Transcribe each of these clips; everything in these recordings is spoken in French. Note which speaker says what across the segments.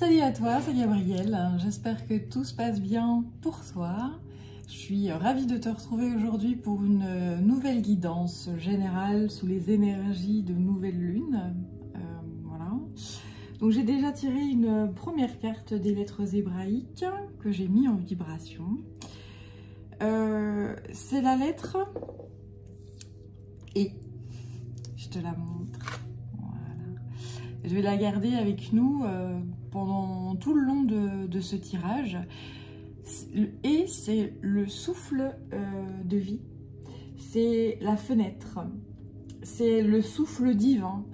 Speaker 1: Salut à toi, c'est Gabrielle. J'espère que tout se passe bien pour toi. Je suis ravie de te retrouver aujourd'hui pour une nouvelle guidance générale sous les énergies de nouvelle lune. Voilà. Donc j'ai déjà tiré une première carte des lettres hébraïques que j'ai mis en vibration. C'est la lettre E. Je te la montre. Voilà. Je vais la garder avec nous pendant tout le long de ce tirage. Et c'est le souffle de vie, c'est la fenêtre, c'est le souffle divin,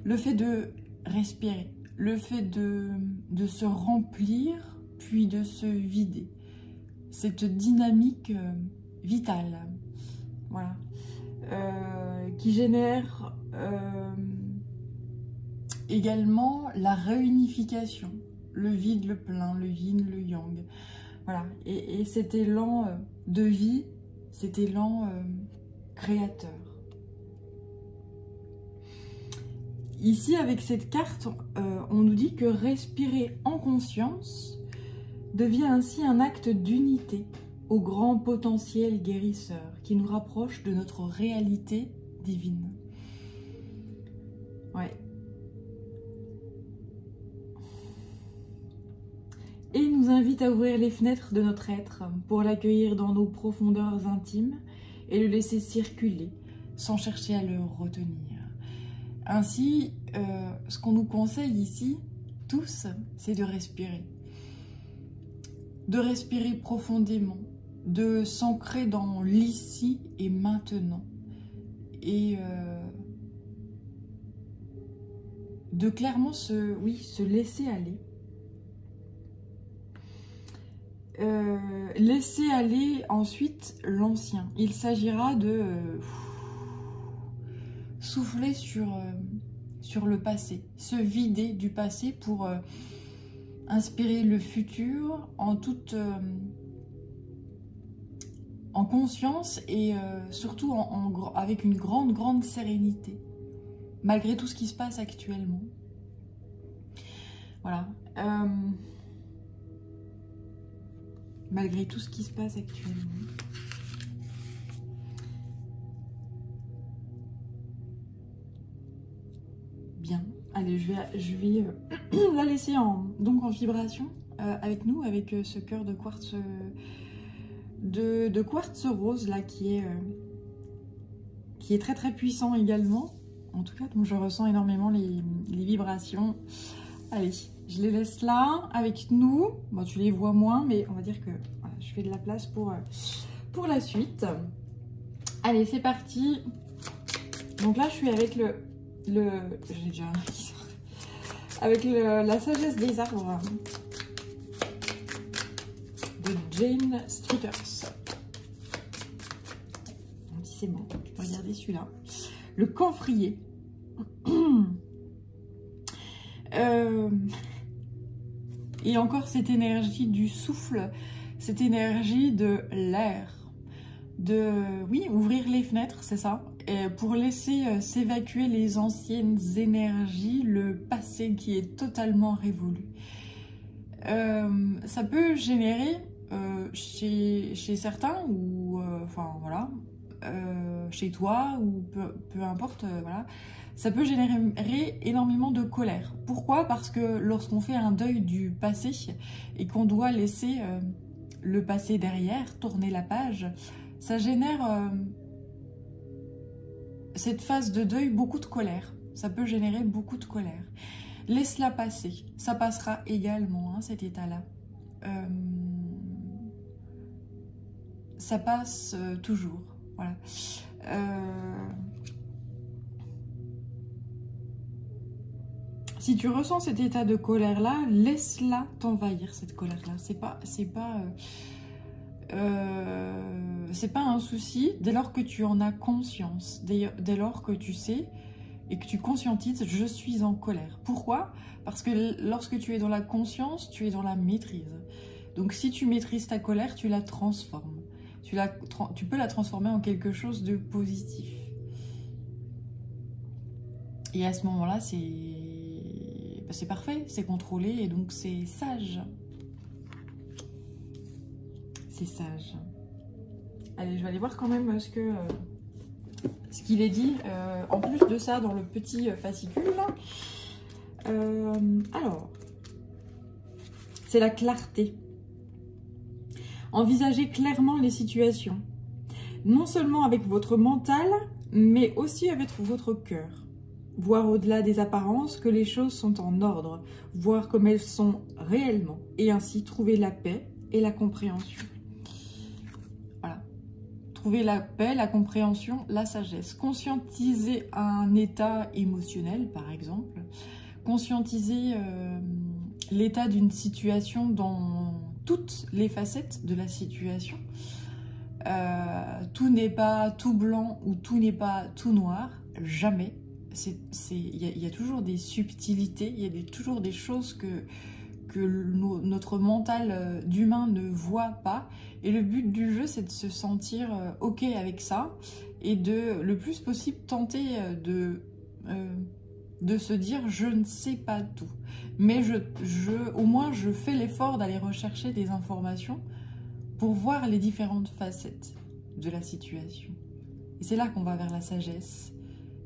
Speaker 1: le fait de respirer, le fait de se remplir puis de se vider, cette dynamique vitale, voilà, qui génère également la réunification, le vide, le plein, le yin, le yang. Voilà, et cet élan de vie, cet élan créateur. Ici, avec cette carte, on nous dit que respirer en conscience devient ainsi un acte d'unité au grand potentiel guérisseur qui nous rapproche de notre réalité divine. Ouais. Et il nous invite à ouvrir les fenêtres de notre être pour l'accueillir dans nos profondeurs intimes et le laisser circuler sans chercher à le retenir. Ainsi, ce qu'on nous conseille ici, tous, c'est de respirer. De respirer profondément, de s'ancrer dans l'ici et maintenant. Et de clairement se laisser aller. Laisser aller ensuite l'ancien. Il s'agira de souffler sur le passé, se vider du passé pour inspirer le futur en toute en conscience et surtout avec une grande sérénité, malgré tout ce qui se passe actuellement. Voilà. Malgré tout ce qui se passe actuellement. Bien. Allez, je vais la laisser donc en vibration avec nous, avec ce cœur de quartz, de quartz rose là qui est très puissant également. En tout cas, donc je ressens énormément les vibrations. Allez, je les laisse là avec nous. Bon, tu les vois moins, mais on va dire que voilà, je fais de la place pour la suite. Allez, c'est parti. Donc là, je suis avec j'ai déjà un qui sort. Avec la sagesse des arbres de Jane Stritters. C'est bon, je peux regarder celui-là. Le camphrier. Et encore cette énergie du souffle, cette énergie de l'air, oui, ouvrir les fenêtres, c'est ça, et pour laisser s'évacuer les anciennes énergies, le passé qui est totalement révolu. Ça peut générer chez certains, ou enfin voilà, chez toi, ou peu importe, voilà, ça peut générer énormément de colère. Pourquoi? Parce que lorsqu'on fait un deuil du passé et qu'on doit laisser le passé derrière, tourner la page, ça génère cette phase de deuil beaucoup de colère. Ça peut générer beaucoup de colère. Laisse-la passer. Ça passera également, hein, cet état-là. Ça passe toujours. Voilà. Si tu ressens cet état de colère-là, laisse-la t'envahir, cette colère-là. C'est pas un souci dès lors que tu en as conscience, dès lors que tu sais et que tu conscientises, je suis en colère. Pourquoi? Parce que lorsque tu es dans la conscience, tu es dans la maîtrise. Donc si tu maîtrises ta colère, tu la transformes. Tu peux la transformer en quelque chose de positif. Et à ce moment-là, c'est parfait, c'est contrôlé et donc c'est sage. C'est sage. Allez, je vais aller voir quand même ce qu'il est dit. En plus de ça, dans le petit fascicule. Alors, c'est la clarté. Envisagez clairement les situations. Non seulement avec votre mental, mais aussi avec votre cœur. Voir au-delà des apparences que les choses sont en ordre, voir comme elles sont réellement, et ainsi trouver la paix et la compréhension. Voilà. Trouver la paix, la compréhension, la sagesse. Conscientiser un état émotionnel, par exemple. Conscientiser l'état d'une situation dans toutes les facettes de la situation. Tout n'est pas tout blanc ou tout n'est pas tout noir, jamais. Il y a toujours des subtilités, il y a toujours des choses que notre mental d'humain ne voit pas. Et le but du jeu, c'est de se sentir OK avec ça et de, le plus possible, tenter de se dire « je ne sais pas tout ». Mais au moins, je fais l'effort d'aller rechercher des informations pour voir les différentes facettes de la situation. Et c'est là qu'on va vers la sagesse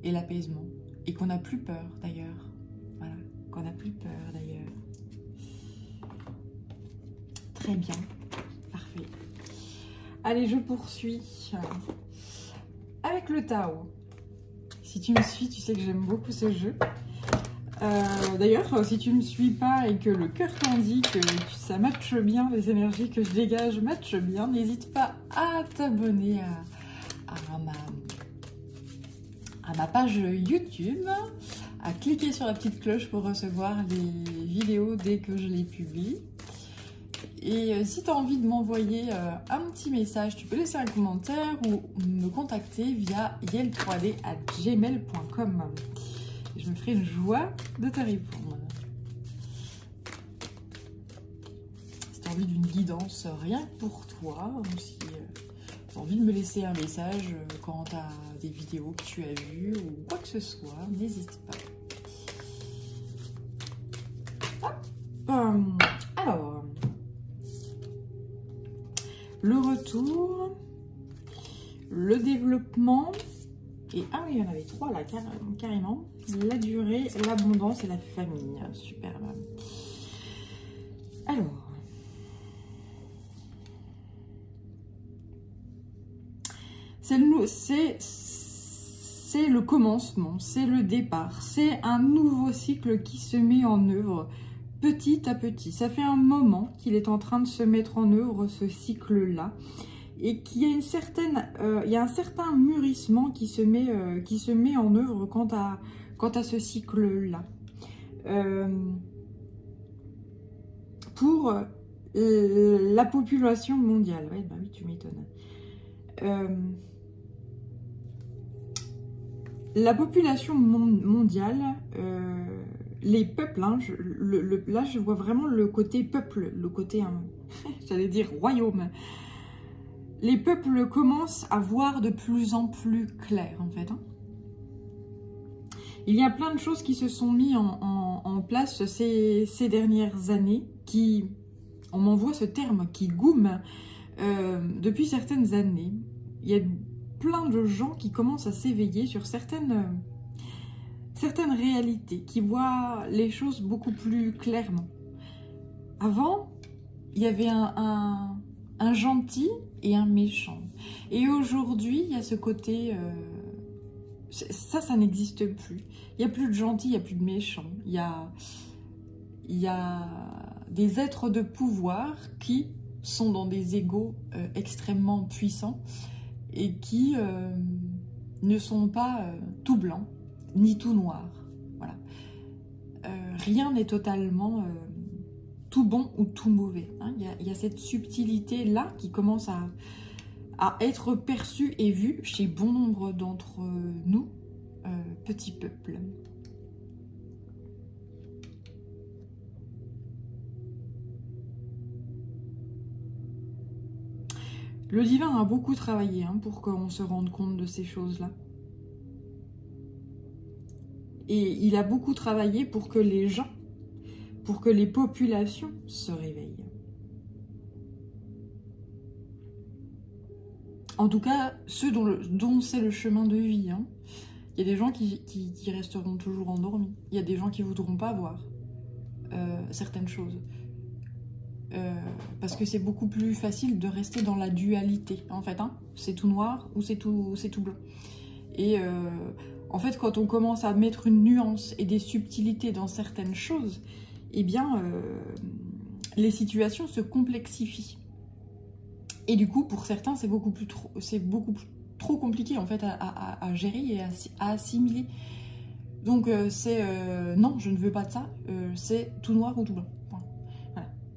Speaker 1: et l'apaisement. Et qu'on n'a plus peur, d'ailleurs. Voilà, qu'on n'a plus peur, d'ailleurs. Très bien. Parfait. Allez, je poursuis avec le Tao. Si tu me suis, tu sais que j'aime beaucoup ce jeu. D'ailleurs, si tu ne me suis pas et que le cœur t'en dit que ça matche bien, les énergies que je dégage matchent bien, n'hésite pas à t'abonner à ma page YouTube, à cliquer sur la petite cloche pour recevoir les vidéos dès que je les publie. Et si tu as envie de m'envoyer un petit message, tu peux laisser un commentaire ou me contacter via yel3d@gmail.com. Je me ferai une joie de te répondre. Si tu as envie d'une guidance rien que pour toi, ou si tu as envie de me laisser un message quant à des vidéos que tu as vues ou quoi que ce soit, n'hésite pas. Hop. Alors, le retour, le développement, et ah oui, il y en avait 3 là, carrément. La durée, l'abondance et la famille. Superbe. Alors, c'est le commencement, c'est le départ, c'est un nouveau cycle qui se met en œuvre petit à petit. Ça fait un moment qu'il est en train de se mettre en œuvre, ce cycle-là, et qu'il y a il y a un certain mûrissement qui se met en œuvre quant à ce cycle-là. Pour la population mondiale. Ouais, bah oui, tu m'étonnes. La population mondiale, les peuples, hein, là je vois vraiment le côté peuple, le côté, j'allais dire royaume. Les peuples commencent à voir de plus en plus clair, en fait. Hein. Il y a plein de choses qui se sont mises en place ces dernières années, on m'envoie ce terme, qui goument depuis certaines années. Il y a plein de gens qui commencent à s'éveiller sur certaines réalités, qui voient les choses beaucoup plus clairement. Avant, il y avait un gentil et un méchant. Et aujourd'hui, il y a ce côté... ça n'existe plus. Il n'y a plus de gentils, il n'y a plus de méchants. Il y a des êtres de pouvoir qui sont dans des égos extrêmement puissants et qui ne sont pas tout blancs ni tout noirs. Voilà. Rien n'est totalement tout bon ou tout mauvais. Hein. Il y a cette subtilité-là qui commence à être perçue et vue chez bon nombre d'entre nous, petits peuples. Le divin a beaucoup travaillé pour qu'on se rende compte de ces choses-là. Et il a beaucoup travaillé pour que les gens pour que les populations se réveillent. En tout cas, ceux dont c'est le chemin de vie. Hein. Il y a des gens qui resteront toujours endormis. Il y a des gens qui ne voudront pas voir certaines choses. Parce que c'est beaucoup plus facile de rester dans la dualité, en fait. Hein. C'est tout noir ou c'est tout blanc. Et en fait, quand on commence à mettre une nuance et des subtilités dans certaines choses, eh bien, les situations se complexifient. Et du coup, pour certains, c'est beaucoup plus trop compliqué, en fait, à gérer et à assimiler. Donc, non, je ne veux pas de ça. C'est tout noir ou tout blanc. Voilà.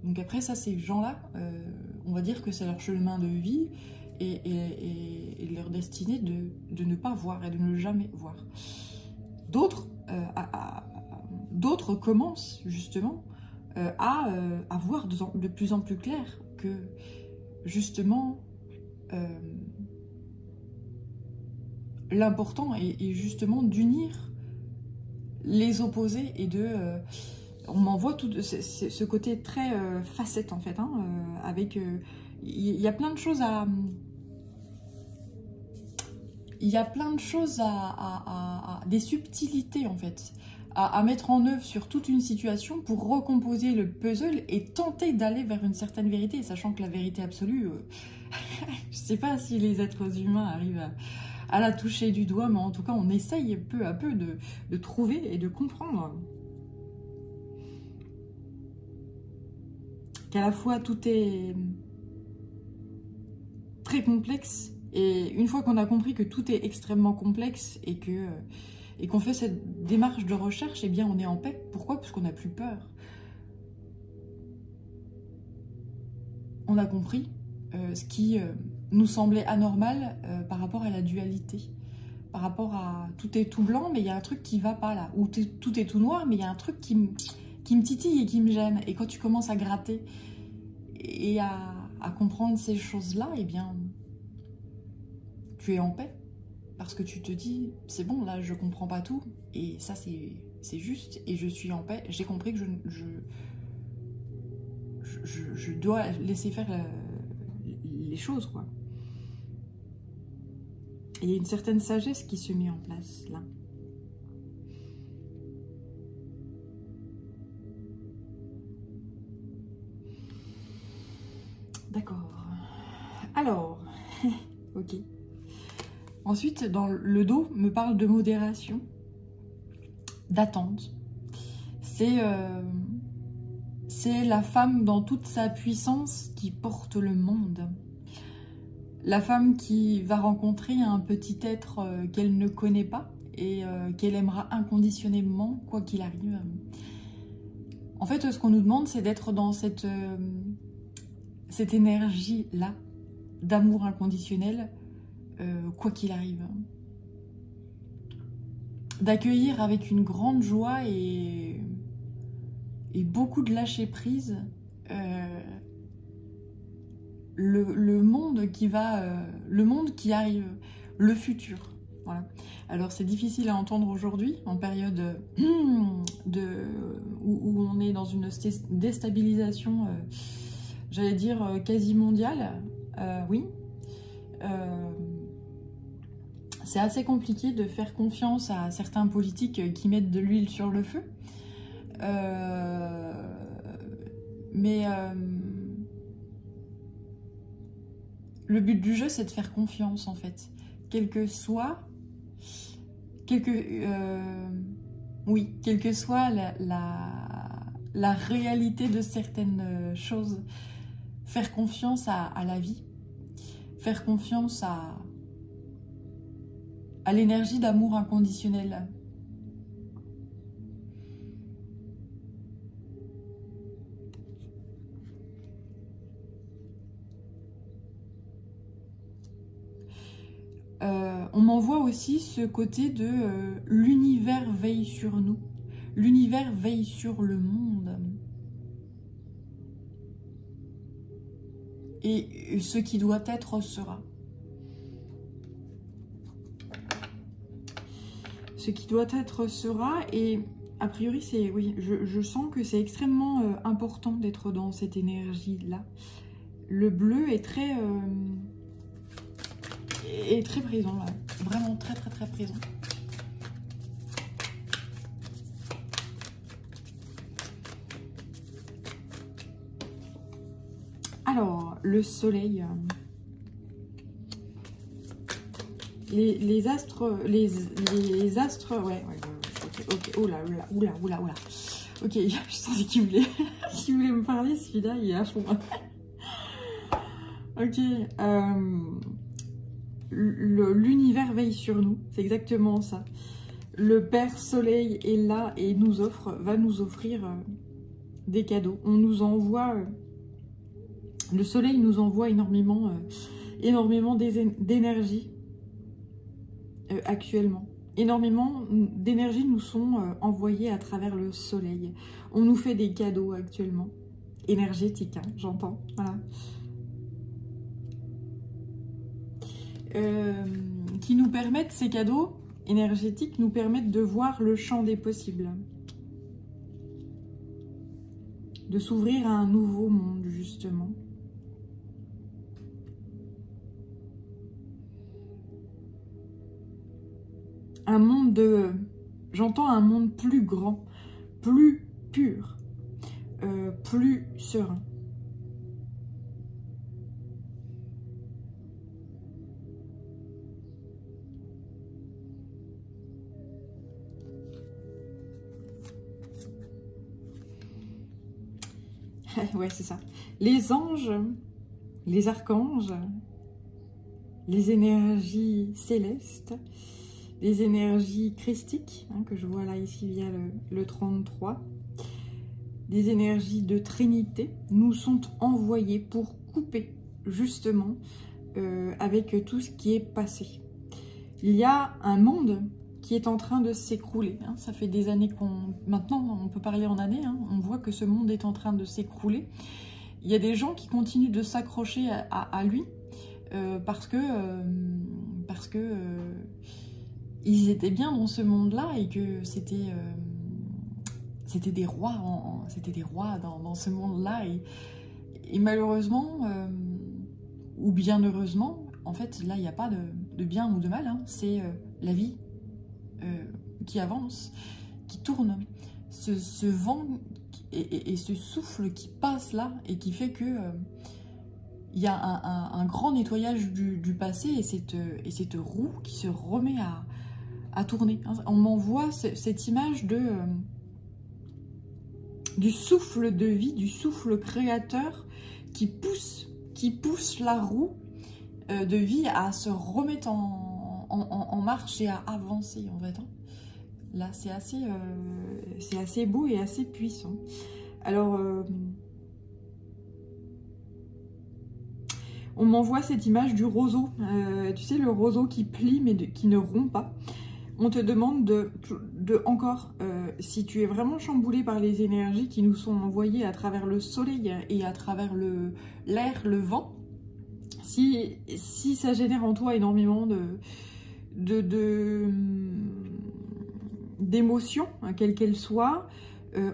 Speaker 1: Donc après, ça, ces gens-là, on va dire que c'est leur chemin de vie et leur destinée de ne pas voir et de ne jamais voir. D'autres commencent, justement, à voir de plus en plus clair que, justement, l'important est justement d'unir les opposés et on m'envoie tout ce côté très facette en fait, hein, avec il y a plein de choses des subtilités en fait à mettre en œuvre sur toute une situation pour recomposer le puzzle et tenter d'aller vers une certaine vérité, sachant que la vérité absolue, je sais pas si les êtres humains arrivent à la toucher du doigt, mais en tout cas on essaye peu à peu de trouver et de comprendre qu'à la fois tout est très complexe, et une fois qu'on a compris que tout est extrêmement complexe et qu'on fait cette démarche de recherche, eh bien on est en paix. Pourquoi? Parce qu'on n'a plus peur. On a compris ce qui nous semblait anormal par rapport à la dualité, par rapport à tout est tout blanc mais il y a un truc qui va pas là, ou tout est tout noir mais il y a un truc qui me titille et qui me gêne. Et quand tu commences à gratter et à comprendre ces choses-là, eh bien tu es en paix, parce que tu te dis c'est bon, là je comprends pas tout et ça c'est juste et je suis en paix, j'ai compris que je dois laisser faire les choses, quoi. Et il y a une certaine sagesse qui se met en place là. D'accord. Alors, ok. Ensuite, dans le dos, me parle de modération, d'attente. C'est la femme dans toute sa puissance qui porte le monde. La femme qui va rencontrer un petit être qu'elle ne connaît pas et qu'elle aimera inconditionnellement, quoi qu'il arrive. En fait, ce qu'on nous demande, c'est d'être dans cette énergie-là, d'amour inconditionnel, quoi qu'il arrive. D'accueillir avec une grande joie et beaucoup de lâcher prise le monde qui arrive, le futur. Voilà. Alors c'est difficile à entendre aujourd'hui, en période où on est dans une déstabilisation, j'allais dire quasi mondiale. Oui. C'est assez compliqué de faire confiance à certains politiques qui mettent de l'huile sur le feu. Mais le but du jeu, c'est de faire confiance, en fait. Quelle que soit la réalité de certaines choses. Faire confiance à la vie. Faire confiance à l'énergie d'amour inconditionnel. On m'envoie aussi ce côté de l'univers veille sur nous. L'univers veille sur le monde. Et ce qui doit être sera. Ce qui doit être sera, et a priori, c'est... Oui, je sens que c'est extrêmement important d'être dans cette énergie-là. Le bleu est très présent, là. Vraiment très présent. Alors, le soleil... Les astres, les astres, ouais, ok, oula. Ok, je sentais qu'il voulait, qu'il voulait me parler, celui-là, il est à fond. Ok, l'univers veille sur nous, c'est exactement ça. Le Père Soleil est là et va nous offrir des cadeaux. On nous envoie, le Soleil nous envoie énormément d'énergie. Actuellement. Énormément d'énergie nous sont envoyées à travers le soleil. On nous fait des cadeaux actuellement. Énergétiques, hein, j'entends. Voilà. Qui nous permettent, ces cadeaux énergétiques, nous permettent de voir le champ des possibles. De s'ouvrir à un nouveau monde, justement. Un monde de... J'entends un monde plus grand, plus pur, plus serein. Ouais, c'est ça. Les anges, les archanges, les énergies célestes, les énergies christiques, hein, que je vois là ici via le 33, des énergies de Trinité, nous sont envoyées pour couper justement avec tout ce qui est passé. Il y a un monde qui est en train de s'écrouler. Hein. Ça fait des années qu'on... Maintenant, on peut parler en années. Hein. On voit que ce monde est en train de s'écrouler. Il y a des gens qui continuent de s'accrocher à lui parce que ils étaient bien dans ce monde-là et que c'était des rois, dans ce monde-là. Et malheureusement, ou bien heureusement, en fait, là, il n'y a pas de bien ou de mal. Hein. C'est la vie qui avance, qui tourne. Ce vent et ce souffle qui passe là et qui fait que il y a un grand nettoyage du passé et cette roue qui se remet à tourner. On m'envoie cette image du souffle de vie, du souffle créateur qui pousse la roue de vie à se remettre en marche et à avancer en fait. Là, c'est assez beau et assez puissant. Alors, on m'envoie cette image du roseau. Tu sais, le roseau qui plie mais qui ne rompt pas. On te demande encore, si tu es vraiment chamboulé par les énergies qui nous sont envoyées à travers le soleil et à travers l'air, le vent, si ça génère en toi énormément d'émotions, hein, quelles qu'elles soient,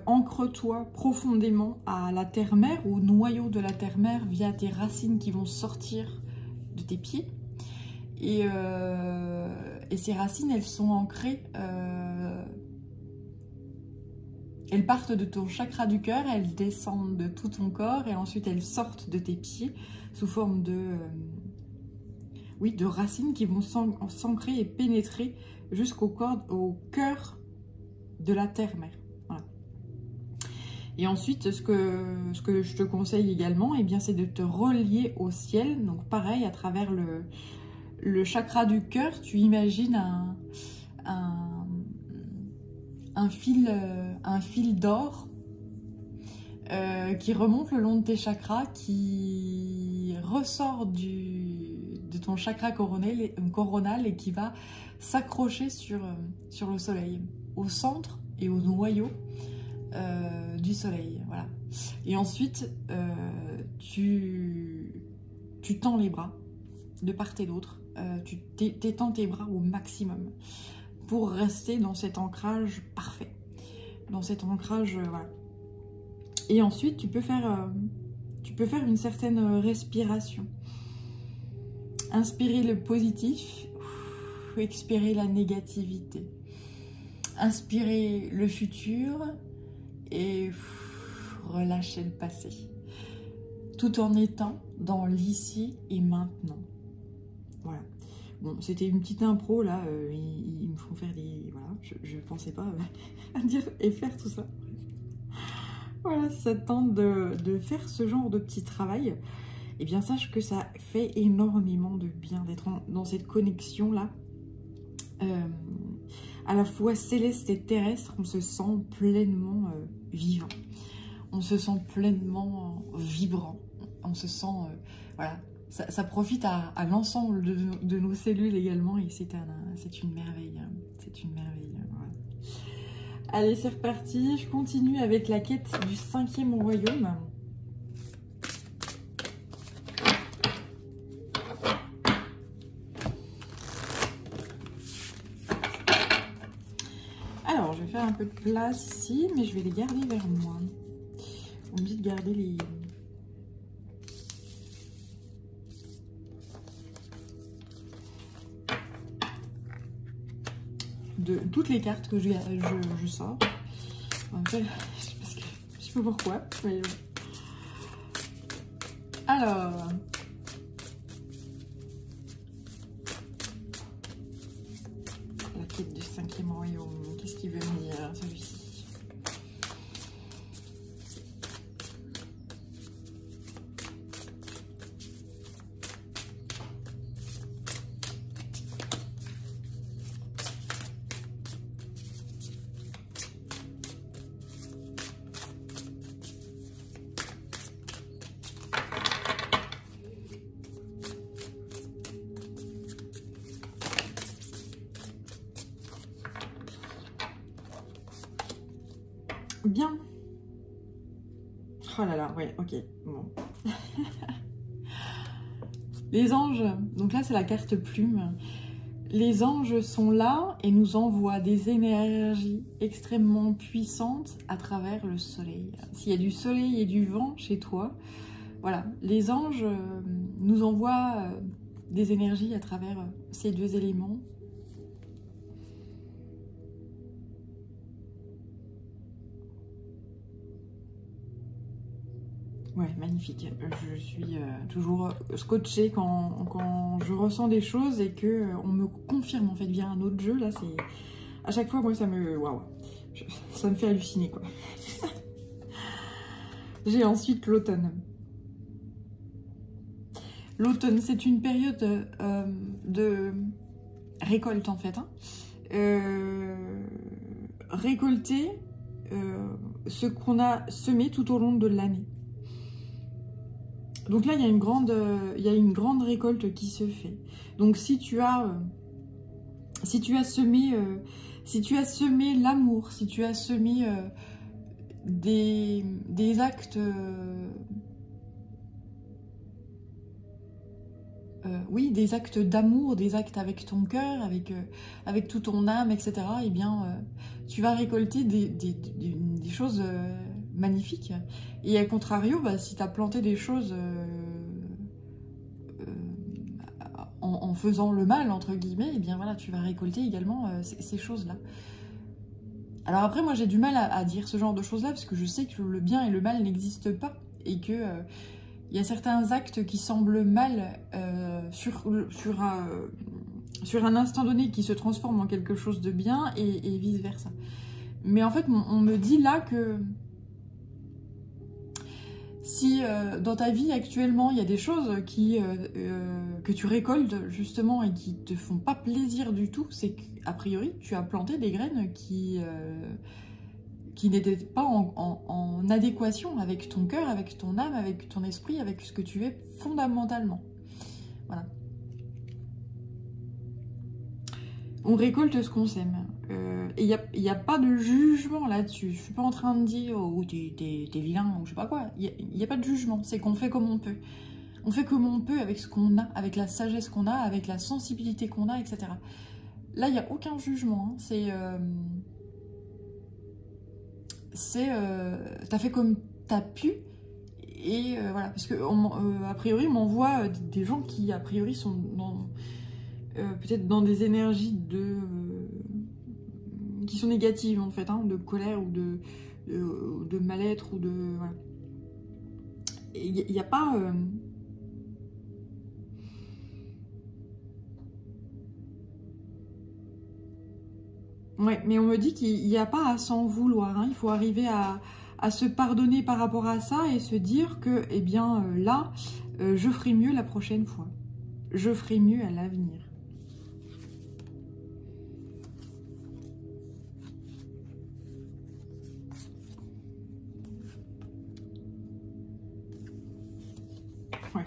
Speaker 1: ancre-toi profondément à la terre-mère, au noyau de la terre-mère via tes racines qui vont sortir de tes pieds. Et ces racines, elles sont ancrées, elles partent de ton chakra du cœur, elles descendent de tout ton corps et ensuite elles sortent de tes pieds sous forme de racines qui vont s'ancrer et pénétrer jusqu'au cœur de la terre-mère. Voilà. Et ensuite, ce que je te conseille également, eh bien, c'est de te relier au ciel. Donc pareil, à travers le chakra du cœur, tu imagines un fil d'or qui remonte le long de tes chakras, qui ressort de ton chakra coronal et qui va s'accrocher sur le soleil, au centre et au noyau du soleil. Voilà. Et ensuite, tu tends les bras de part et d'autre. Tu t'étends tes bras au maximum pour rester dans cet ancrage parfait. dans cet ancrage, voilà. Et ensuite, tu peux faire une certaine respiration. Inspirer le positif, expirer la négativité. Inspirer le futur et relâcher le passé. Tout en étant dans l'ici et maintenant. Voilà. Bon, c'était une petite impro, là. Ils me font faire des... Voilà, je pensais pas à dire et faire tout ça. Voilà, si ça te tente de faire ce genre de petit travail, eh bien, sache que ça fait énormément de bien d'être dans cette connexion-là. À la fois céleste et terrestre, on se sent pleinement vivant. On se sent pleinement vibrant. On se sent... voilà, ça profite à l'ensemble de nos cellules également. Et c'est une merveille. C'est une merveille. Voilà. Allez, c'est reparti. Je continue avec la quête du 5e royaume. Alors, je vais faire un peu de place ici, mais je vais les garder vers moi. On me dit de garder les... de toutes les cartes que je sors. En fait, je sais pas pourquoi. Mais... Alors... La quête du 5e royaume. Qu'est-ce qu'il veut me dire, celui-ci? Bien. Oh là là, ouais, ok. Bon. Les anges, donc là c'est la carte plume. Les anges sont là et nous envoient des énergies extrêmement puissantes à travers le soleil. S'il y a du soleil et du vent chez toi, voilà, les anges nous envoient des énergies à travers ces deux éléments. Ouais, magnifique. Je suis toujours scotchée quand je ressens des choses et que on me confirme en fait via un autre jeu. Là, c'est à chaque fois, moi, ça me, waouh, ça me fait halluciner quoi. J'ai ensuite l'automne. L'automne, c'est une période de récolte en fait. Hein. Récolter ce qu'on a semé tout au long de l'année. Donc là, il y a une grande récolte qui se fait. Donc si tu as semé l'amour, si tu as semé des actes, oui, des actes d'amour, des actes avec ton cœur, avec toute ton âme, etc. Eh bien, tu vas récolter des choses magnifiques. Et à contrario, bah, si tu as planté des choses en faisant le mal, entre guillemets, eh bien voilà, tu vas récolter également ces choses-là. Alors après, moi j'ai du mal à dire ce genre de choses-là, parce que je sais que le bien et le mal n'existent pas, et que y a certains actes qui semblent mal sur un instant donné qui se transforment en quelque chose de bien, et vice-versa. Mais en fait, on me dit là que si dans ta vie actuellement, il y a des choses que tu récoltes justement et qui te font pas plaisir du tout, c'est qu'a priori, tu as planté des graines qui n'étaient pas en adéquation avec ton cœur, avec ton âme, avec ton esprit, avec ce que tu es fondamentalement. Voilà. On récolte ce qu'on sème. Et il n'y a pas de jugement là-dessus. Je suis pas en train de dire « Oh, t'es vilain » ou je sais pas quoi. Il n'y a pas de jugement. C'est qu'on fait comme on peut. On fait comme on peut avec ce qu'on a, avec la sagesse qu'on a, avec la sensibilité qu'on a, etc. Là, il n'y a aucun jugement. Hein. c'est t'as fait comme t'as pu. Et voilà, parce que a priori, on m'envoie des gens qui, a priori, sont peut-être dans des énergies qui sont négatives, en fait, hein, de colère ou de mal-être, ou de... Voilà. Il n'y a pas... Ouais, mais on me dit qu'il n'y a pas à s'en vouloir, hein. Il faut arriver à se pardonner par rapport à ça et se dire que, eh bien, là, je ferai mieux la prochaine fois. Je ferai mieux à l'avenir. Ouais.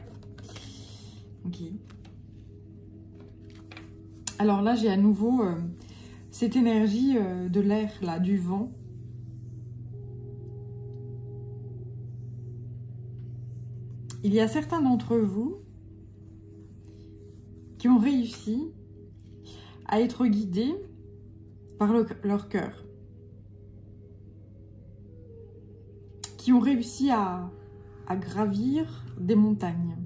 Speaker 1: Ok. Alors là, j'ai à nouveau cette énergie de l'air, là, du vent. Il y a certains d'entre vous qui ont réussi à être guidés par leur cœur. Qui ont réussi à gravir des montagnes.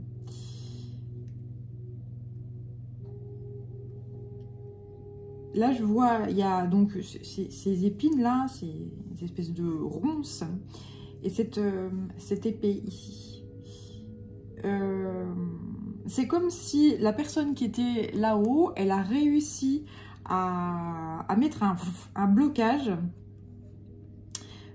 Speaker 1: Là, je vois, il y a donc ces épines-là, ces espèces de ronces, et cette épée ici. C'est comme si la personne qui était là-haut, elle a réussi à mettre un blocage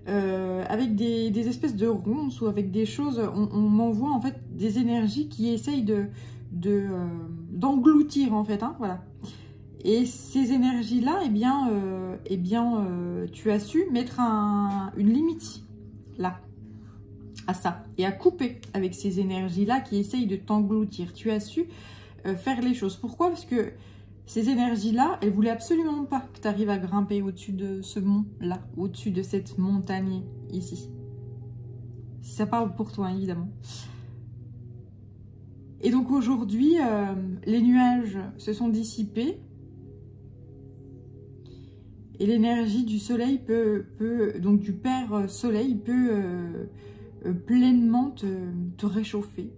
Speaker 1: avec des espèces de ronces ou avec des choses. On m'envoie en fait des énergies qui essayent d'engloutir en fait, hein, voilà. Et ces énergies-là, tu as su mettre une limite là, à ça, et à couper avec ces énergies-là qui essayent de t'engloutir. Tu as su faire les choses. Pourquoi? Parce que ces énergies-là, elles voulaient absolument pas que tu arrives à grimper au-dessus de ce mont-là, au-dessus de cette montagne ici. Si ça parle pour toi, évidemment. Et donc aujourd'hui, les nuages se sont dissipés. Et l'énergie du soleil donc du Père Soleil peut pleinement te réchauffer.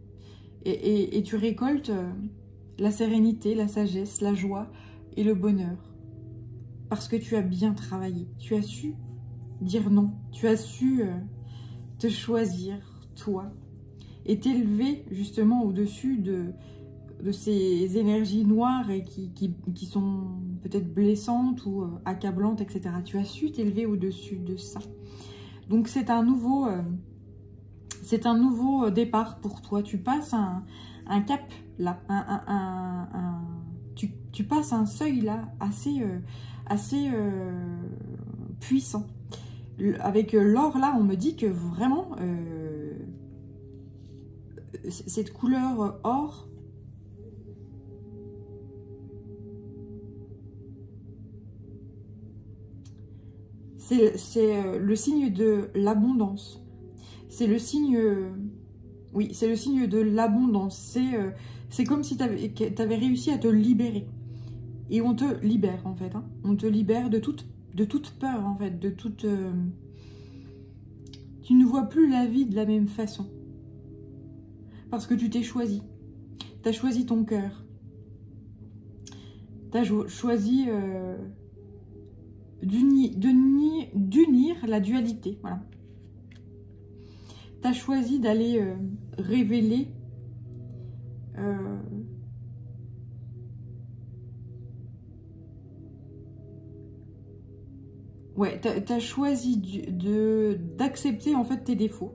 Speaker 1: Et tu récoltes la sérénité, la sagesse, la joie et le bonheur. Parce que tu as bien travaillé. Tu as su dire non. Tu as su te choisir, toi. Et t'élever justement au-dessus de ces énergies noires et qui sont peut-être blessantes ou accablantes, etc. Tu as su t'élever au-dessus de ça. Donc c'est un nouveau départ pour toi. Tu passes un cap là, tu passes un seuil là assez puissant. Avec l'or là, on me dit que vraiment cette couleur or, c'est le signe de l'abondance. C'est le signe, oui, c'est le signe de l'abondance. C'est comme si tu avais réussi à te libérer. Et on te libère, en fait. Hein. On te libère de toute peur, en fait. Tu ne vois plus la vie de la même façon. Parce que tu t'es choisi. Tu as choisi ton cœur. Tu as choisi d'unir la dualité. Voilà. Tu as choisi d'aller révéler ouais, tu as choisi d'accepter en fait tes défauts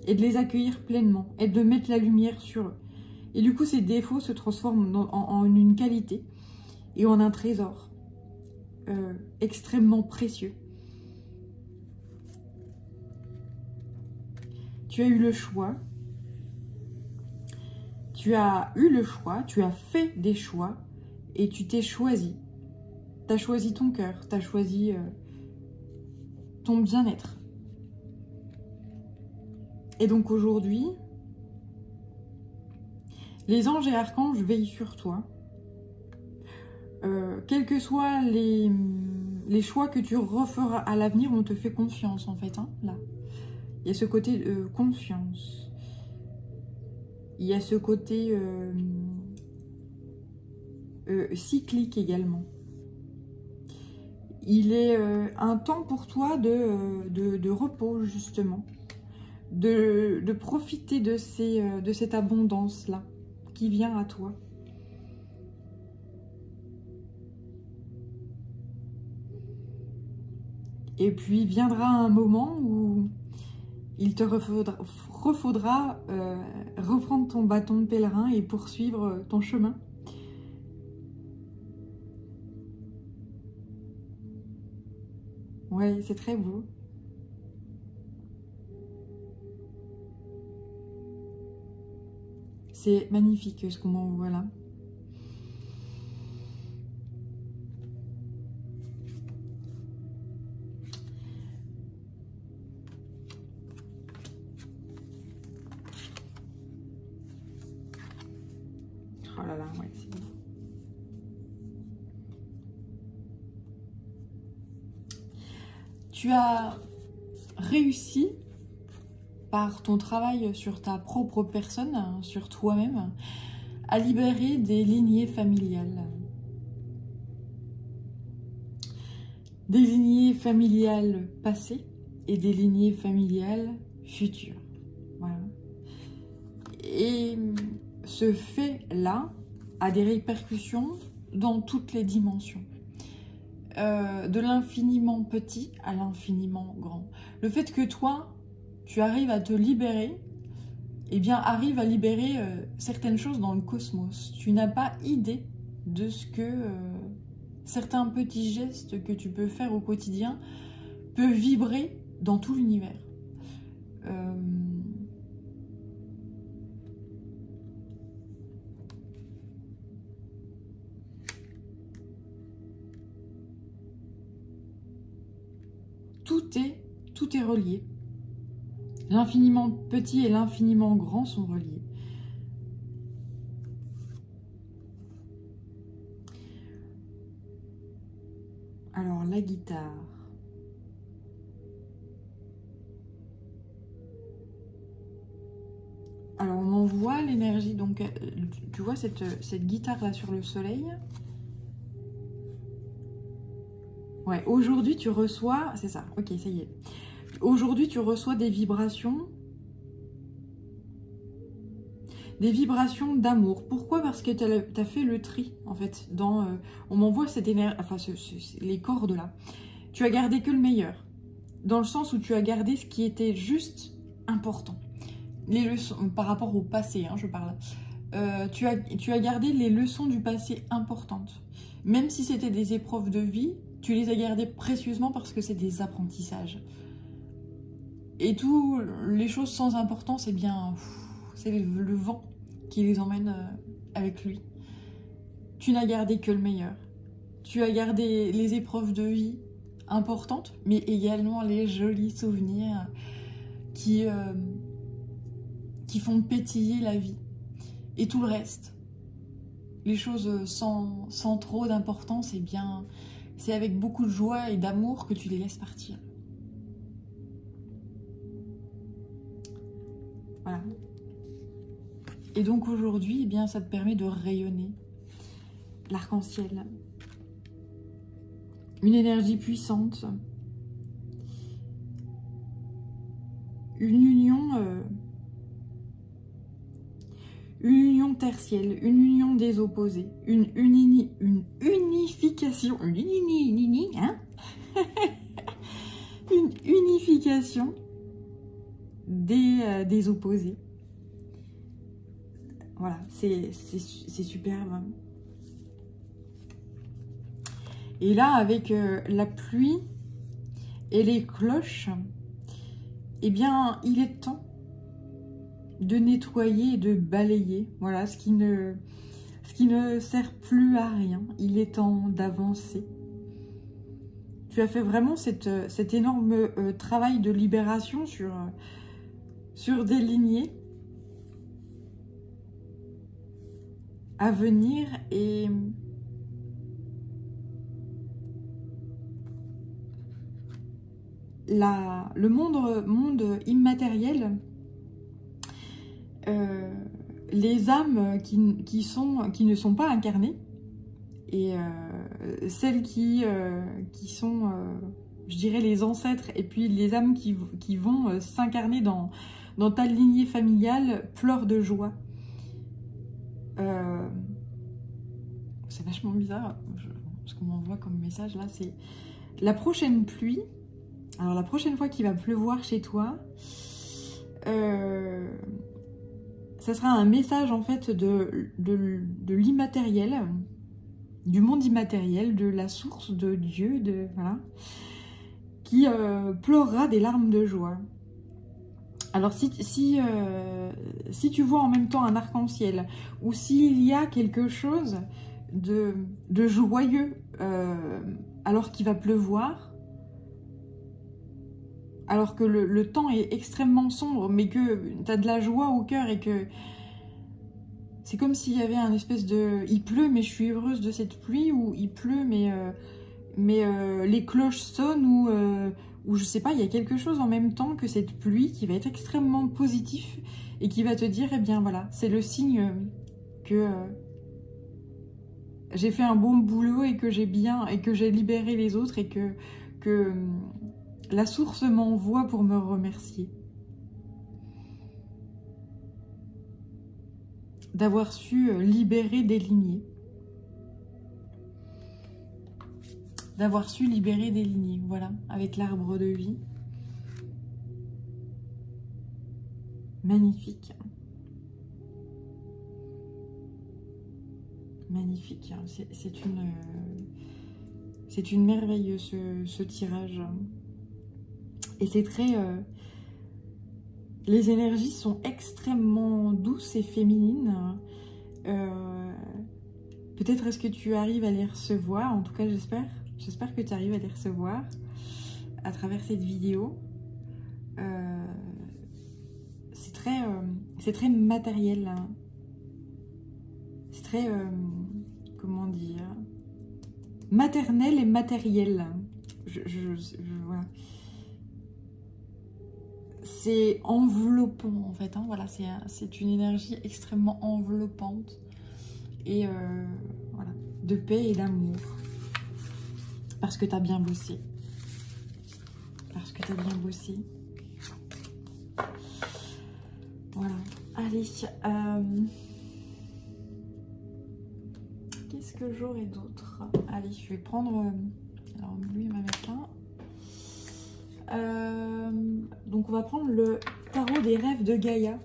Speaker 1: et de les accueillir pleinement et de mettre la lumière sur eux. Et du coup, ces défauts se transforment en une qualité et en un trésor extrêmement précieux. Tu as eu le choix. Tu as eu le choix, tu as fait des choix et tu t'es choisi. Tu as choisi ton cœur, tu as choisi ton bien-être. Et donc aujourd'hui, les anges et archanges veillent sur toi. Quelles que soient les choix que tu referas à l'avenir, on te fait confiance en fait, hein, là. Il y a ce côté de confiance. Il y a ce côté cyclique également. Il est un temps pour toi de repos, justement. De profiter de cette abondance-là qui vient à toi. Et puis viendra un moment où il te refaudra reprendre ton bâton de pèlerin et poursuivre ton chemin. Ouais, c'est très beau. C'est magnifique ce qu'on m'envoie là. Oh là là, ouais, c'est beau. Tu as réussi par ton travail sur ta propre personne, sur toi-même, à libérer des lignées familiales. Des lignées familiales passées et des lignées familiales futures. Voilà. Et ce fait-là a des répercussions dans toutes les dimensions. De l'infiniment petit à l'infiniment grand. Le fait que toi, tu arrives à te libérer, eh bien, arrive à libérer certaines choses dans le cosmos. Tu n'as pas idée de ce que certains petits gestes que tu peux faire au quotidien peuvent vibrer dans tout l'univers. Tout est relié. L'infiniment petit et l'infiniment grand sont reliés. Alors, la guitare. Alors, on envoie l'énergie. Donc, tu vois cette guitare-là sur le soleil. Ouais, aujourd'hui, tu reçois... C'est ça, ok, ça y est. Aujourd'hui, tu reçois des vibrations d'amour. Pourquoi? Parce que tu as fait le tri, en fait. On m'envoie cette énergie, enfin, les cordes là. Tu as gardé que le meilleur. Dans le sens où tu as gardé ce qui était juste important. Les leçons, par rapport au passé, hein, je parle. Tu as gardé les leçons du passé importantes. Même si c'était des épreuves de vie, tu les as gardées précieusement parce que c'est des apprentissages. Et tout, les choses sans importance, eh bien, c'est le vent qui les emmène avec lui. Tu n'as gardé que le meilleur. Tu as gardé les épreuves de vie importantes, mais également les jolis souvenirs qui font pétiller la vie. Et tout le reste, les choses sans trop d'importance, eh bien, c'est avec beaucoup de joie et d'amour que tu les laisses partir. Voilà. Et donc aujourd'hui, eh bien, ça te permet de rayonner l'arc-en-ciel. Une énergie puissante. Une union tertielle, une union des opposés, une unification, hein une unification des opposés. Voilà, c'est superbe. Et là, avec la pluie et les cloches, eh bien, il est temps de nettoyer et de balayer. Voilà, ce qui ne sert plus à rien. Il est temps d'avancer. Tu as fait vraiment cet énorme travail de libération sur des lignées à venir et le monde immatériel, les âmes qui ne sont pas incarnées, et celles qui sont, je dirais, les ancêtres, et puis les âmes qui vont s'incarner dans ta lignée familiale, pleurent de joie. C'est vachement bizarre, ce qu'on m'envoie comme message là, c'est la prochaine pluie. Alors la prochaine fois qu'il va pleuvoir chez toi, ça sera un message en fait de l'immatériel, du monde immatériel, de la source de Dieu, voilà, qui pleurera des larmes de joie. Alors si tu vois en même temps un arc-en-ciel, ou s'il y a quelque chose de joyeux alors qu'il va pleuvoir, alors que le temps est extrêmement sombre, mais que tu as de la joie au cœur et que c'est comme s'il y avait un espèce de... Il pleut, mais je suis heureuse de cette pluie, ou il pleut, mais les cloches sonnent, ou je sais pas, il y a quelque chose en même temps que cette pluie qui va être extrêmement positif et qui va te dire, eh bien voilà, c'est le signe que j'ai fait un bon boulot et que j'ai libéré les autres et que la source m'envoie pour me remercier. D'avoir su libérer des lignées. D'avoir su libérer des lignées, voilà, avec l'arbre de vie. Magnifique. Magnifique. C'est une merveille ce tirage. Et c'est très... les énergies sont extrêmement douces et féminines. Peut-être est-ce que tu arrives à les recevoir, en tout cas j'espère. J'espère que tu arrives à les recevoir à travers cette vidéo. C'est très matériel. Hein. C'est très, comment dire, maternel et matériel. Voilà. C'est enveloppant en fait. Hein. Voilà, c'est une énergie extrêmement enveloppante. Et voilà, de paix et d'amour. Parce que tu as bien bossé. Parce que tu as bien bossé. Voilà. Allez. Qu'est-ce que j'aurai d'autre? Allez, je vais prendre... alors, lui, il va mettre là. Donc, on va prendre le tarot des rêves de Gaïa.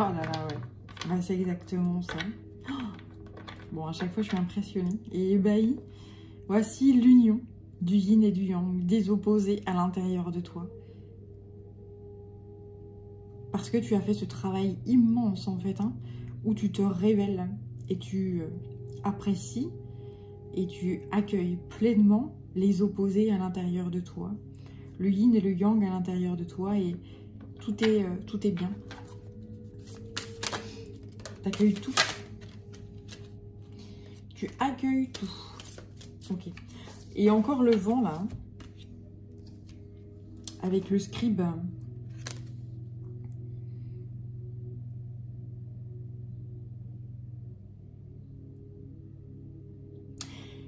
Speaker 1: Oh là là, ouais. Bah, c'est exactement ça. Oh, bon, à chaque fois, je suis impressionnée et ébahie. Voici l'union du yin et du yang, des opposés à l'intérieur de toi. Parce que tu as fait ce travail immense, en fait, hein, où tu te révèles et tu apprécies et tu accueilles pleinement les opposés à l'intérieur de toi. Le yin et le yang à l'intérieur de toi, et tout est bien. Tu accueilles tout. Tu accueilles tout. Ok. Et encore le vent là. Avec le scribe.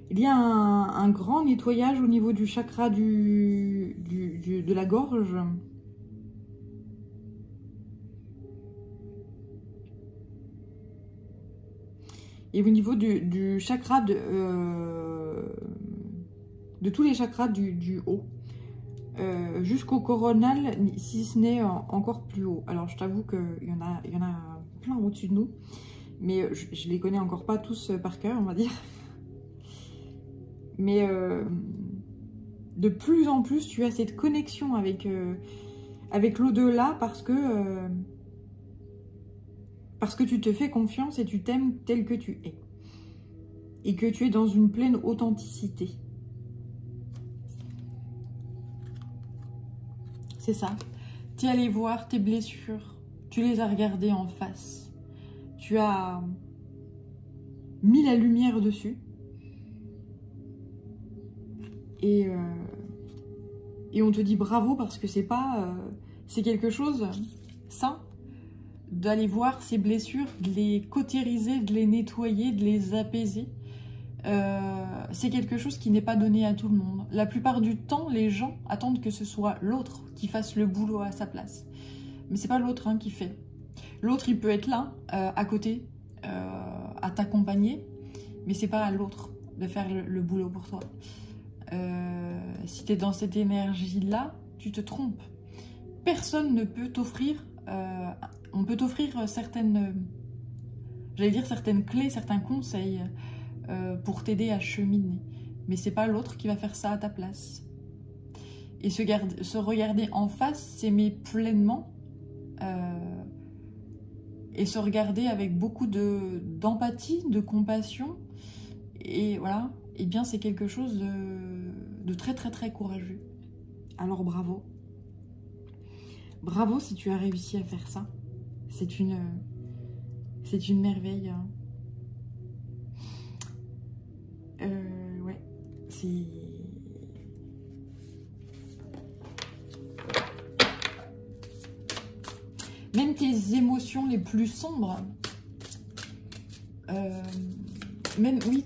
Speaker 1: Il y a un grand nettoyage au niveau du chakra de la gorge. Et au niveau du chakra de tous les chakras du haut, jusqu'au coronal, si ce n'est encore plus haut. Alors je t'avoue qu'il y en a plein au-dessus de nous, mais je les connais encore pas tous par cœur, on va dire. Mais de plus en plus, tu as cette connexion avec l'au-delà parce que tu te fais confiance et tu t'aimes tel que tu es. Et que tu es dans une pleine authenticité. C'est ça. Tu es allé voir tes blessures. Tu les as regardées en face. Tu as mis la lumière dessus. Et on te dit bravo parce que c'est pas... c'est quelque chose, ça, d'aller voir ces blessures, de les cautériser, de les nettoyer, de les apaiser. C'est quelque chose qui n'est pas donné à tout le monde. La plupart du temps, les gens attendent que ce soit l'autre qui fasse le boulot à sa place. Mais c'est pas l'autre qui fait. L'autre, il peut être là, à côté, à t'accompagner, mais c'est pas à l'autre de faire le boulot pour toi. Si tu es dans cette énergie-là, tu te trompes. Personne ne peut t'offrir... on peut t'offrir certaines... j'allais dire certaines clés, certains conseils pour t'aider à cheminer. Mais c'est pas l'autre qui va faire ça à ta place. Et se regarder en face, s'aimer pleinement et se regarder avec beaucoup d'empathie, de compassion. Et voilà, et bien c'est quelque chose de très très très courageux. Alors bravo. Bravo si tu as réussi à faire ça. C'est une merveille. Ouais, c'est... Même tes émotions les plus sombres,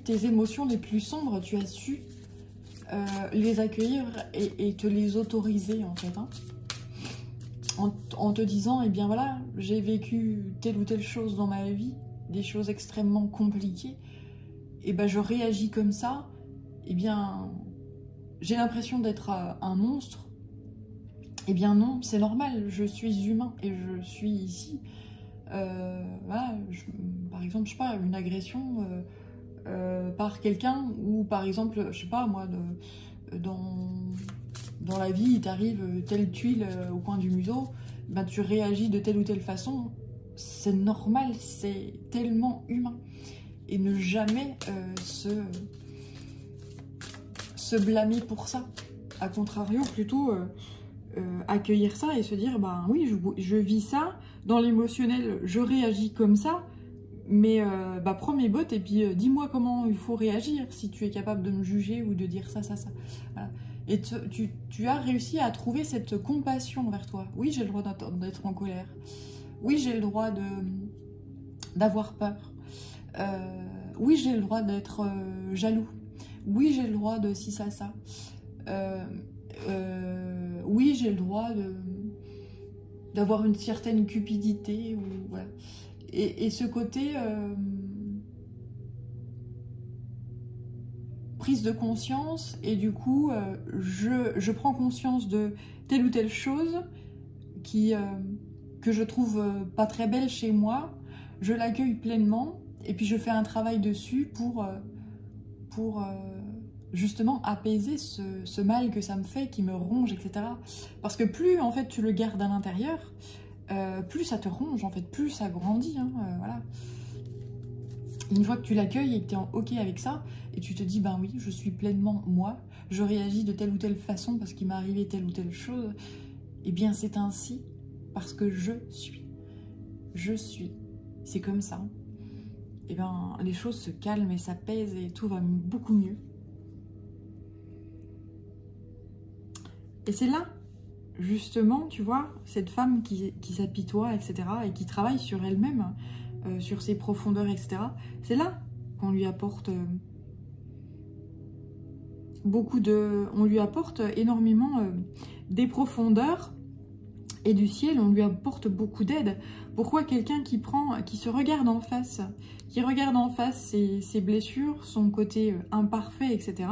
Speaker 1: tes émotions les plus sombres, tu as su les accueillir et te les autoriser en fait. En te disant, eh bien voilà, j'ai vécu telle ou telle chose dans ma vie, des choses extrêmement compliquées, et ben je réagis comme ça, eh bien j'ai l'impression d'être un monstre. Eh bien non, c'est normal, je suis humain et je suis ici. Voilà, par exemple, je sais pas, une agression par quelqu'un, ou par exemple, je sais pas moi, dans la vie, il t'arrive telle tuile au coin du museau, ben, tu réagis de telle ou telle façon. C'est normal, c'est tellement humain. Et ne jamais se blâmer pour ça. A contrario, plutôt accueillir ça et se dire, ben oui, je vis ça, dans l'émotionnel, je réagis comme ça, mais prends mes bottes et puis dis-moi comment il faut réagir, si tu es capable de me juger ou de dire ça. Voilà. Et tu as réussi à trouver cette compassion envers toi. Oui, j'ai le droit d'être en colère. Oui, j'ai le droit d'avoir peur. Oui, j'ai le droit d'être jaloux. Oui, j'ai le droit de ci, ça. Oui, j'ai le droit d'avoir une certaine cupidité. Voilà. Et ce côté prise de conscience, et du coup, je prends conscience de telle ou telle chose que je trouve pas très belle chez moi, je l'accueille pleinement, et puis je fais un travail dessus pour justement apaiser ce mal que ça me fait, qui me ronge, etc. Parce que plus en fait tu le gardes à l'intérieur, plus ça te ronge, en fait, plus ça grandit, voilà. Une fois que tu l'accueilles et que tu es en OK avec ça, et tu te dis, ben oui, je suis pleinement moi, je réagis de telle ou telle façon parce qu'il m'est arrivé telle ou telle chose, et bien c'est ainsi parce que je suis, c'est comme ça. Et bien les choses se calment et s'apaisent et tout va beaucoup mieux. Et c'est là, justement, tu vois, cette femme qui s'apitoie, etc., et qui travaille sur elle-même, sur ses profondeurs, etc., c'est là qu'on lui apporte on lui apporte énormément des profondeurs et du ciel, on lui apporte beaucoup d'aide. Pourquoi quelqu'un qui se regarde en face, ses blessures, son côté imparfait, etc.,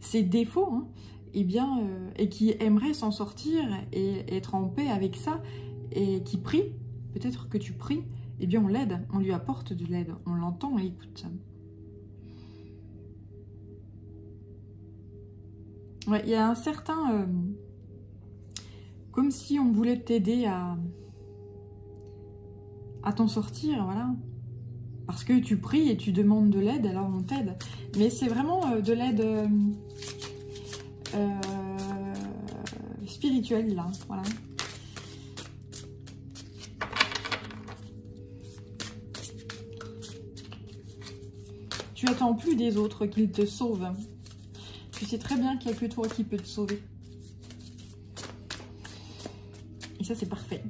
Speaker 1: ses défauts, et qui aimerait s'en sortir et être en paix avec ça, et qui prie, peut-être que tu pries, eh bien on l'aide, on lui apporte de l'aide, on l'entend, on l'écoute. Ouais, il y a un certain... comme si on voulait t'aider à t'en sortir, voilà. Parce que tu pries et tu demandes de l'aide, alors on t'aide. Mais c'est vraiment de l'aide spirituelle, là, voilà. Tu attends plus des autres qu'ils te sauvent. Tu sais très bien qu'il n'y a que toi qui peux te sauver. Et ça, c'est parfait.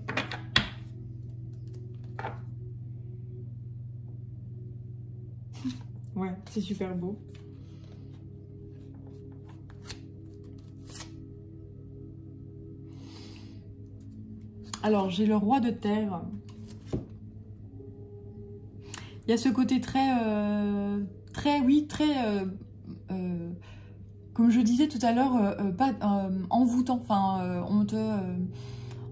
Speaker 1: Ouais, c'est super beau. Alors, j'ai le roi de terre. Il y a ce côté très, comme je disais tout à l'heure, pas envoûtant. Enfin,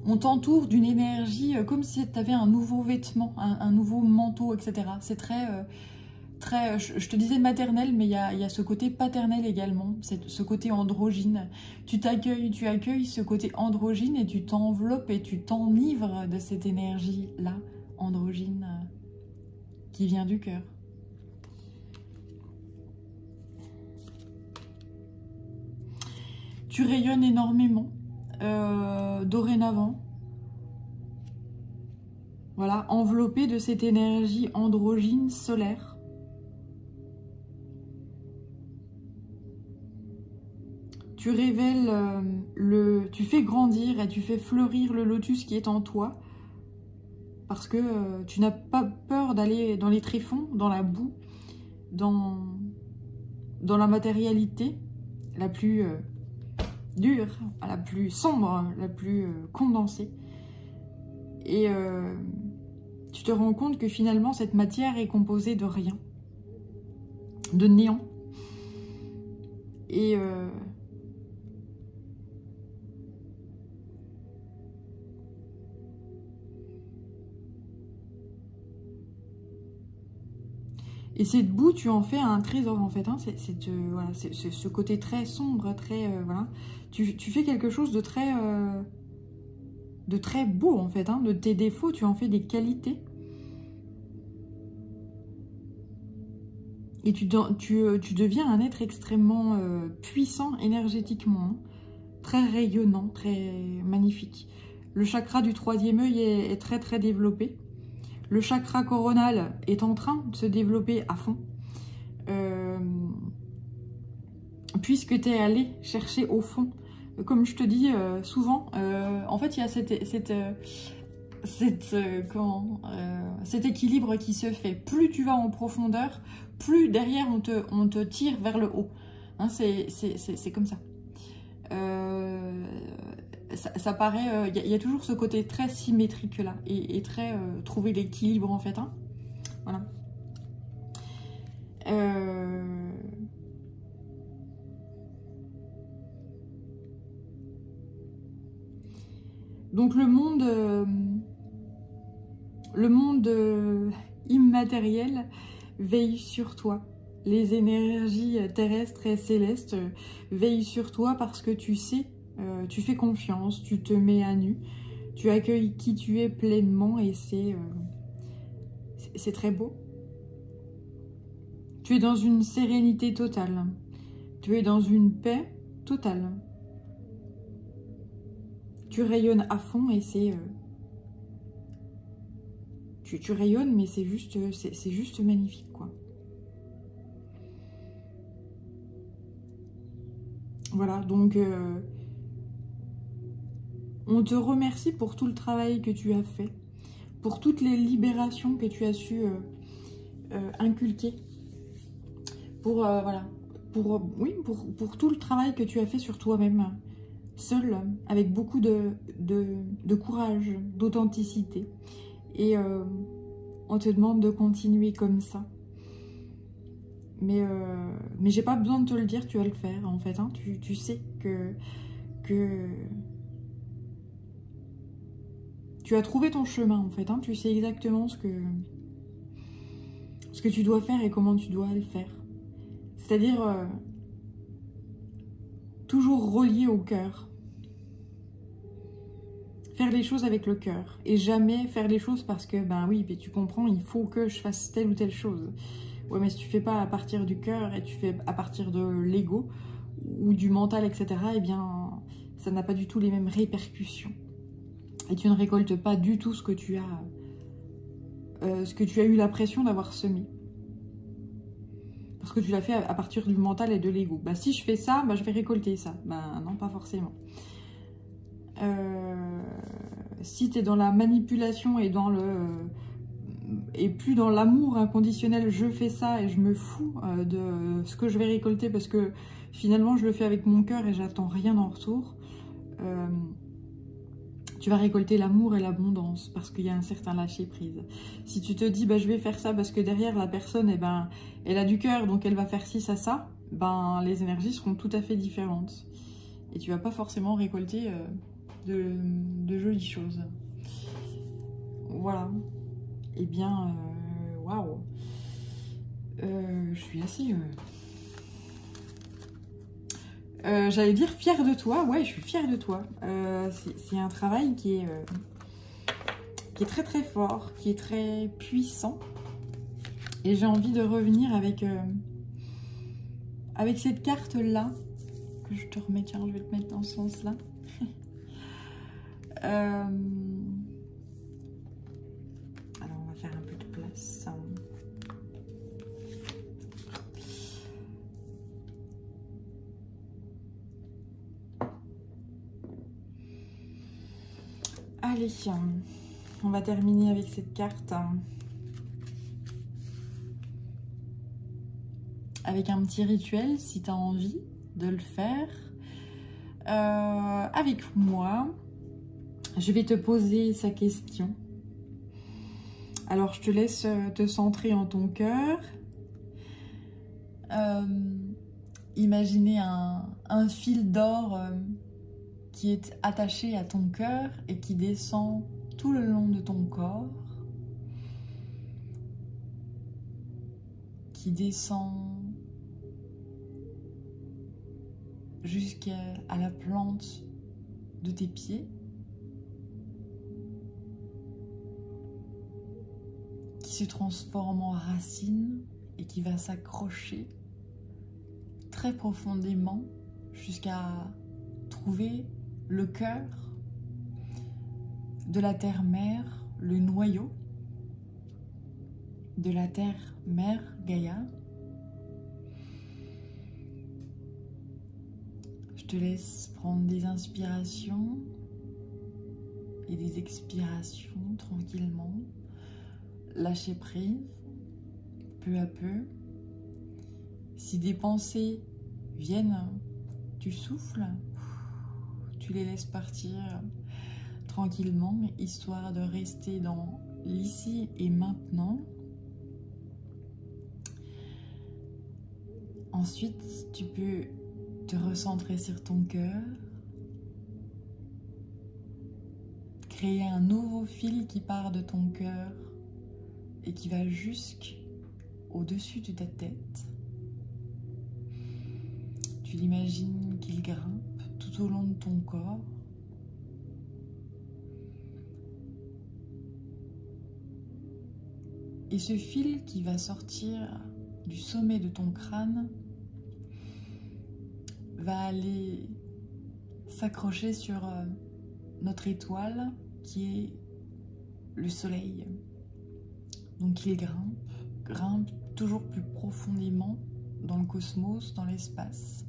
Speaker 1: on t'entoure d'une énergie comme si tu avais un nouveau vêtement, un nouveau manteau, etc. C'est très, je te disais maternel, mais il y a ce côté paternel également, ce côté androgyne. Tu accueilles ce côté androgyne et tu t'enveloppes et tu t'enivres de cette énergie-là, androgyne, qui vient du cœur. Tu rayonnes énormément, dorénavant. Voilà, enveloppé de cette énergie androgyne solaire. Tu révèles, tu fais grandir et tu fais fleurir le lotus qui est en toi. Parce que tu n'as pas peur d'aller dans les tréfonds, dans la boue, dans la matérialité la plus dure, la plus sombre, la plus condensée. Et tu te rends compte que finalement cette matière est composée de rien, de néant. Et cette boue, tu en fais un trésor en fait. Hein. Voilà, c'est ce côté très sombre, très voilà. Tu fais quelque chose de très beau en fait. Hein. De tes défauts, tu en fais des qualités. Et tu deviens un être extrêmement puissant énergétiquement, hein. Très rayonnant, très magnifique. Le chakra du 3e œil est très très développé. Le chakra coronal est en train de se développer à fond. Puisque tu es allé chercher au fond. Comme je te dis souvent, en fait, il y a cet équilibre qui se fait. Plus tu vas en profondeur, plus derrière on te tire vers le haut. Hein, c'est comme ça. Ça paraît, il y a toujours ce côté très symétrique là et très trouver l'équilibre en fait. Hein. Voilà. Donc le monde immatériel veille sur toi. Les énergies terrestres et célestes veillent sur toi parce que tu sais, tu fais confiance, tu te mets à nu, tu accueilles qui tu es pleinement et c'est très beau. Tu es dans une sérénité totale, tu es dans une paix totale. Tu rayonnes à fond et c'est... tu rayonnes mais c'est juste magnifique quoi. Voilà, donc on te remercie pour tout le travail que tu as fait, pour toutes les libérations que tu as su inculquer, pour, voilà, pour tout le travail que tu as fait sur toi-même, seul, avec beaucoup de courage, d'authenticité. Et on te demande de continuer comme ça. Mais j'ai pas besoin de te le dire, tu vas le faire en fait. Hein. Tu sais que tu as trouvé ton chemin en fait. Hein. Tu sais exactement ce que tu dois faire et comment tu dois le faire. C'est-à-dire toujours relié au cœur. Faire les choses avec le cœur. Et jamais faire les choses parce que, ben oui, mais tu comprends, il faut que je fasse telle ou telle chose. Ouais, mais si tu fais pas à partir du cœur et tu fais à partir de l'ego ou du mental, etc., eh bien, ça n'a pas du tout les mêmes répercussions. Et tu ne récoltes pas du tout ce que tu as eu l'impression d'avoir semé. Parce que tu l'as fait à partir du mental et de l'ego. Bah, si je fais ça, bah, je vais récolter ça. Bah, non, pas forcément. Si tu es dans la manipulation et et plus dans l'amour inconditionnel, je fais ça et je me fous de ce que je vais récolter parce que finalement je le fais avec mon cœur et j'attends rien en retour, tu vas récolter l'amour et l'abondance parce qu'il y a un certain lâcher prise. Si tu te dis bah, je vais faire ça parce que derrière la personne eh ben, elle a du cœur donc elle va faire ci, ça, ben, les énergies seront tout à fait différentes et tu vas pas forcément récolter de jolies choses. Voilà. Eh bien, waouh. Je suis assez... j'allais dire fière de toi. Ouais, je suis fière de toi. C'est un travail qui est très très fort, qui est très puissant. Et j'ai envie de revenir avec cette carte-là. Que je te remets, tiens, je vais te mettre dans ce sens-là. Alors, on va faire un peu de place. Allez, on va terminer avec cette carte. Avec un petit rituel, si tu as envie de le faire. Avec moi, je vais te poser sa question. Alors, je te laisse te centrer en ton cœur. Imaginez un fil d'or qui est attaché à ton cœur et qui descend tout le long de ton corps. Qui descend jusqu'à la plante de tes pieds. Qui se transforme en racine et qui va s'accrocher très profondément jusqu'à trouver le cœur de la terre-mère, le noyau de la terre-mère Gaïa. Je te laisse prendre des inspirations et des expirations tranquillement. Lâcher prise, peu à peu. Si des pensées viennent, tu souffles, tu les laisses partir tranquillement, histoire de rester dans l'ici et maintenant. Ensuite, tu peux te recentrer sur ton cœur, créer un nouveau fil qui part de ton cœur et qui va jusqu'au-dessus de ta tête. Tu l'imagines qu'il grimpe tout au long de ton corps. Et ce fil qui va sortir du sommet de ton crâne va aller s'accrocher sur notre étoile qui est le soleil. Donc il grimpe toujours plus profondément dans le cosmos, dans l'espace,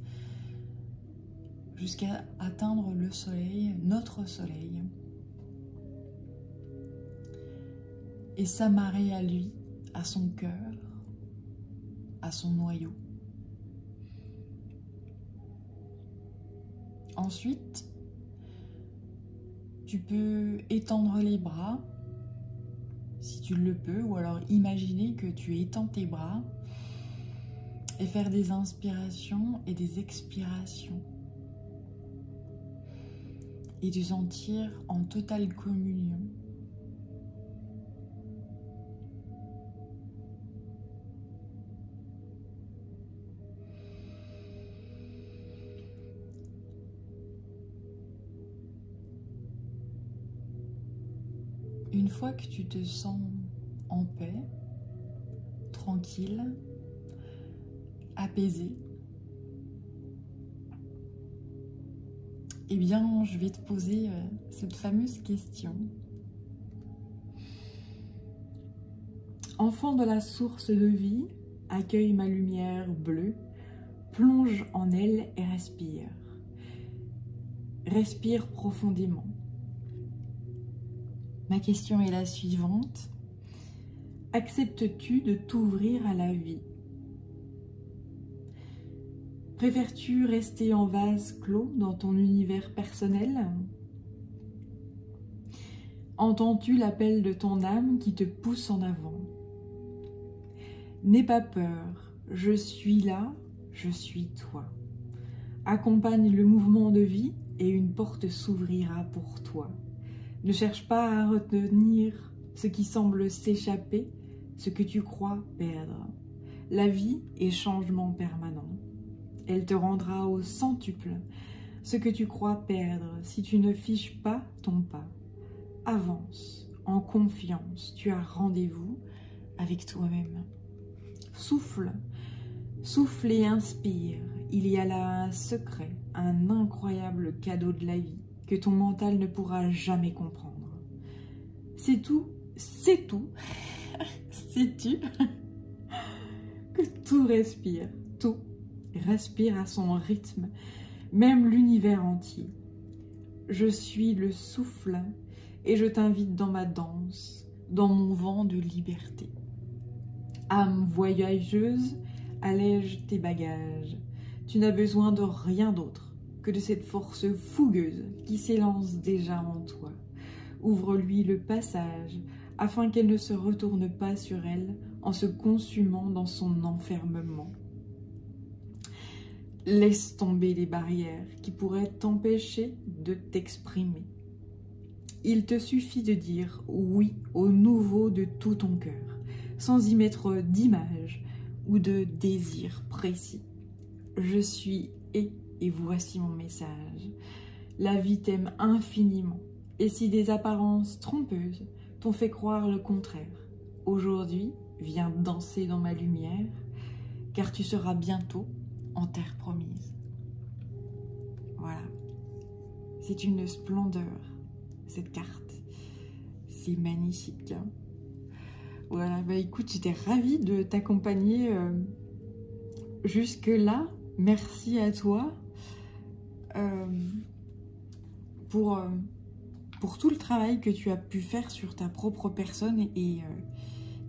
Speaker 1: jusqu'à atteindre le soleil, notre soleil, et s'amarrer à lui, à son cœur, à son noyau. Ensuite, tu peux étendre les bras, si tu le peux, ou alors imaginer que tu étends tes bras et faire des inspirations et des expirations. Et te sentir en totale communion. une fois que tu te sens en paix, tranquille, apaisé, eh bien, je vais te poser cette fameuse question. Enfant de la source de vie, accueille ma lumière bleue, plonge en elle et respire. Respire profondément. Ma question est la suivante. Acceptes-tu de t'ouvrir à la vie? Préfères-tu rester en vase clos dans ton univers personnel? Entends-tu l'appel de ton âme qui te pousse en avant? N'aie pas peur, je suis là, je suis toi. Accompagne le mouvement de vie et une porte s'ouvrira pour toi. Ne cherche pas à retenir ce qui semble s'échapper, ce que tu crois perdre. La vie est changement permanent. Elle te rendra au centuple ce que tu crois perdre si tu ne fiches pas ton pas. Avance, en confiance, tu as rendez-vous avec toi-même. Souffle, souffle et inspire. Il y a là un secret, un incroyable cadeau de la vie que ton mental ne pourra jamais comprendre. C'est tout, sais-tu que tout respire, tout respire à son rythme, même l'univers entier. Je suis le souffle et je t'invite dans ma danse, dans mon vent de liberté. Âme voyageuse, allège tes bagages. Tu n'as besoin de rien d'autre que de cette force fougueuse qui s'élance déjà en toi. Ouvre-lui le passage afin qu'elle ne se retourne pas sur elle en se consumant dans son enfermement. Laisse tomber les barrières qui pourraient t'empêcher de t'exprimer. Il te suffit de dire oui au nouveau de tout ton cœur, sans y mettre d'image ou de désir précis. Je suis et voici mon message. La vie t'aime infiniment, et si des apparences trompeuses t'ont fait croire le contraire, aujourd'hui, viens danser dans ma lumière, car tu seras bientôt en terre promise. Voilà. C'est une splendeur, cette carte. C'est magnifique. Hein, voilà, bah écoute, j'étais ravie de t'accompagner jusque-là. Merci à toi pour tout le travail que tu as pu faire sur ta propre personne et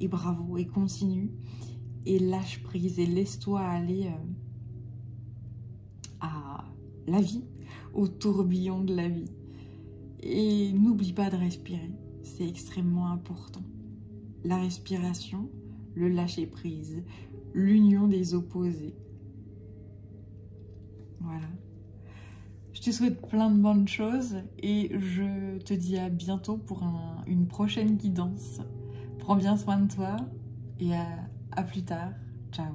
Speaker 1: bravo, et continue. Et lâche prise et laisse-toi aller à la vie, au tourbillon de la vie. Et n'oublie pas de respirer, c'est extrêmement important. La respiration, le lâcher prise, l'union des opposés. Voilà. Je te souhaite plein de bonnes choses et je te dis à bientôt pour une prochaine guidance. Prends bien soin de toi et à plus tard. Ciao.